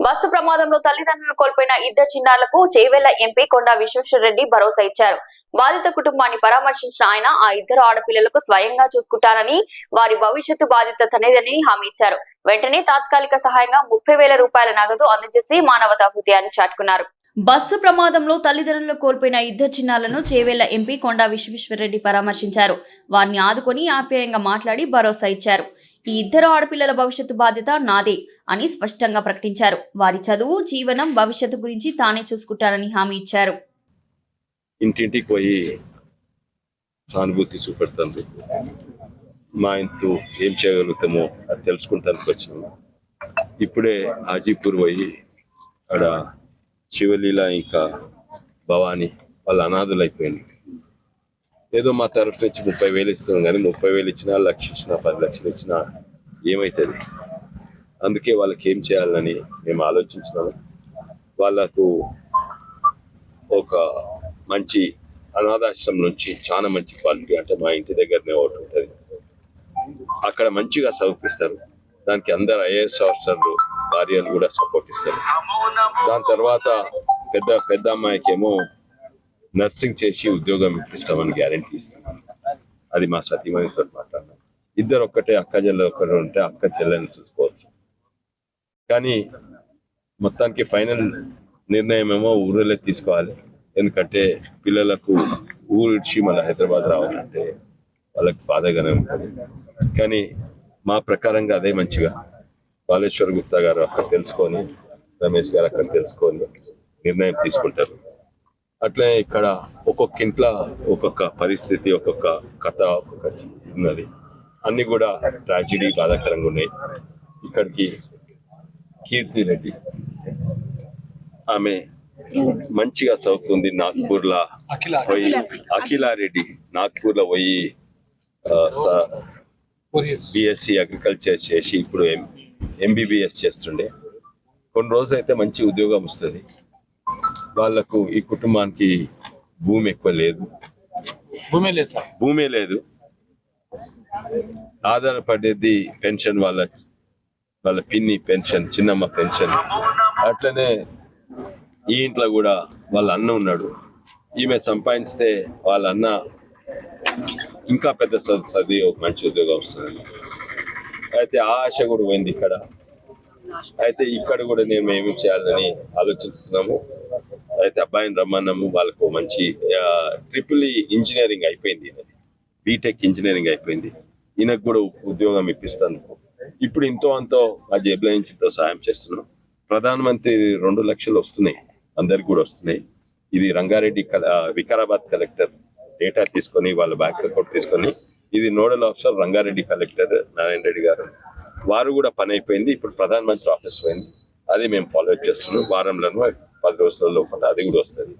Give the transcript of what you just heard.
Bus ప్రమాదంలో తల్లిదండ్రులు కోల్పోయిన ఇద్దరు చిన్నారులకు చేవెళ్ల ఎంపీ కొండా విశ్వేశ్వరరెడ్డి భరోసా ఇచ్చారు. బాధిత కుటుంబాన్ని పరామర్శించిన ఆయన ఆ ఇద్దరు ఆడపిల్లలకు స్వయంగా చూసుకుంటారని, వారి భవిష్యత్తు బాధ్యత తనేదని హామీ ఇచ్చారు. వెంటనే తాత్కాలిక సహాయంగా 30,000 రూపాయల నగదు అందజేసి మానవతా హృదయాన్ని చాటుకున్నారు. బస్సు ప్రమాదంలో తల్లిదండ్రులు కోల్పోయిన ఇద్దరు చిన్నారులను చేవెళ్ల ఎంపీ కొండా విశ్వేశ్వరరెడ్డి పరామర్శించారు. వారిని ఆదుకొని ఆప్యాయంగా మాట్లాడి భరోసా ఇచ్చారు. ఈ ఇద్దరు ఆడపిల్లల భవిష్యత్తు బాధ్యత నాదే అని స్పష్టంగా ప్రకటించారు. వారి చదువు, జీవనం, భవిష్యత్తు గురించి తానే చూసుకుంటానని హామీ ఇచ్చారు. ఇంటింటికి పోయి సానుభూతి చూపెడతాను. మా ఇంట్లో ఏం చేయగలుగుతామో అది తెలుసుకుంటానికి వచ్చినాము. ఇప్పుడే హాజీపూర్ పోయి అక్కడ శివలీల ఇంకా భవానీ వాళ్ళ అనాథులు అయిపోయింది. ఏదో మా తరఫు నుంచి 30,000 ఇస్తున్నాం, కానీ 30,000 ఇచ్చినా, 1,00,000 ఇచ్చినా, 10 లక్షలు ఇచ్చినా ఏమవుతుంది? అందుకే వాళ్ళకి ఏం చేయాలని మేము ఆలోచించినాము. వాళ్ళకు ఒక మంచి అనాథాశ్రమం నుంచి చాలా మంచి క్వాలిటీ, అంటే మా ఇంటి దగ్గరనే ఒకటి ఉంటుంది, అక్కడ మంచిగా చదివిస్తారు. దానికి అందరు ఐఏఎస్ ఆఫీసర్లు భార్యలు కూడా సపోర్ట్ ఇస్తారు. దాని తర్వాత పెద్ద అమ్మాయికి ఏమో నర్సింగ్ చేసి ఉద్యోగం ఇప్పిస్తామని గ్యారంటీ ఇస్తాం. అది మా సతీమణితో మాట్లాడినాం. ఇద్దరు ఒక్కటే అక్క చెల్లెలు ఒక్కరు ఉంటే అక్క చెల్లెని చూసుకోవచ్చు. కానీ మొత్తానికి ఫైనల్ నిర్ణయం ఏమో ఊరిలో తీసుకోవాలి. ఎందుకంటే పిల్లలకు ఊరు ఇచ్చి మళ్ళీ హైదరాబాద్ రావాలంటే వాళ్ళకి బాధగానే ఉంటుంది. కానీ మా ప్రకారంగా అదే మంచిగా బాలేశ్వర్ గుప్తా గారు అక్కడ తెలుసుకొని, రమేష్ గారు అక్కడ తెలుసుకొని నిర్ణయం తీసుకుంటారు. అట్లే ఇక్కడ ఒక్కొక్క ఇంట్లో ఒక్కొక్క పరిస్థితి, ఒక్కొక్క కథ, ఒక్కొక్క ఉన్నది. అన్ని కూడా ట్రాజిడీ, బాధాకరంగా ఉన్నాయి. ఇక్కడికి కీర్తి రెడ్డి ఆమె మంచిగా చదువుతుంది. నాగ్పూర్లో పోయి అఖిలారెడ్డి నాగ్పూర్లో పోయి బిఎస్సి అగ్రికల్చర్ చేసి ఇప్పుడు MBBS చేస్తుండే. కొన్ని రోజులు అయితే మంచి ఉద్యోగం వస్తుంది. వాళ్ళకు ఈ కుటుంబానికి భూమి ఎక్కువ లేదు, భూమే లేదు. ఆధారపడేది పెన్షన్, వాళ్ళ పిన్ని పెన్షన్, చిన్నమ్మ పెన్షన్. అట్లనే ఈ ఇంట్లో కూడా వాళ్ళ అన్న ఉన్నాడు. ఈమె సంపాదిస్తే వాళ్ళ అన్న ఇంకా పెద్ద చదివి ఒక మంచి ఉద్యోగం వస్తుంది. అయితే ఆ ఆశ కూడా పోయింది ఇక్కడ. అయితే ఇక్కడ కూడా మేము ఏమి చేయాలని ఆలోచిస్తున్నాము. అయితే అబ్బాయిని రమ్మన్నాము. వాళ్ళకు మంచి EEE ఇంజనీరింగ్ అయిపోయింది, బీటెక్ ఇంజనీరింగ్ అయిపోయింది. ఈయనకు కూడా ఉద్యోగం ఇప్పిస్తాను. ఇప్పుడు ఇంతో అంతో ఆ జేబుల నుంచితో సాయం చేస్తున్నాం. ప్రధానమంత్రి 2 లక్షలు వస్తున్నాయి, అందరికి కూడా వస్తున్నాయి. ఇది రంగారెడ్డి వికారాబాద్ కలెక్టర్ డేటా తీసుకొని, వాళ్ళ బ్యాంక్ అకౌంట్ తీసుకొని, ఇది nodal officer Rangareddy collector Narayana Reddy గారు, వారు కూడా పని అయిపోయింది. ఇప్పుడు ప్రధానమంత్రి ఆఫీస్ పోయింది, అది మేము ఫాలో అప్ చేస్తున్నాం. వారంలోనూ 10 రోజుల లోపల అది కూడా వస్తుంది.